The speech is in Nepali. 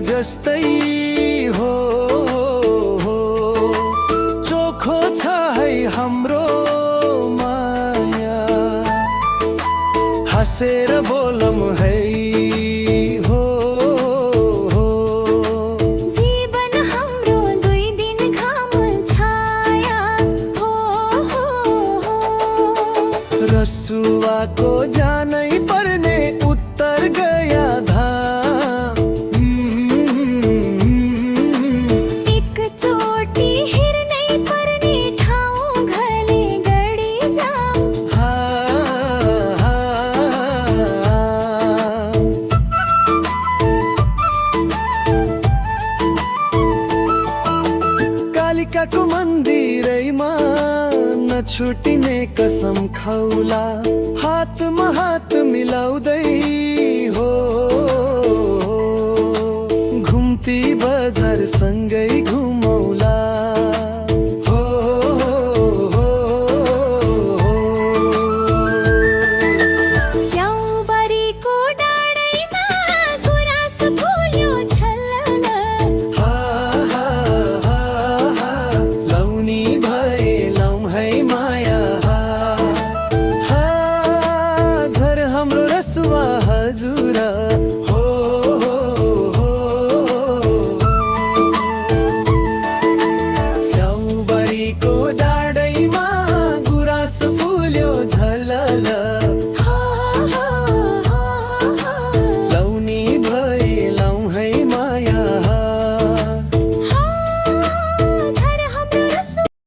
जस्तै हो, चोखो छ है हाम्रो माया, हँसेर बोलम है हो। जीवन हाम्रो 2 दिन घाम छाया हो, रसुवाको जानै पर्ने उत्तर गया धाम, एकचोटि हेर्नै पर्ने ठाउँ घले गढी जाम। कालिकाको मन्दिरैमा नछुटिने कसम खौला, हातमा हात मिलाउँदै हो।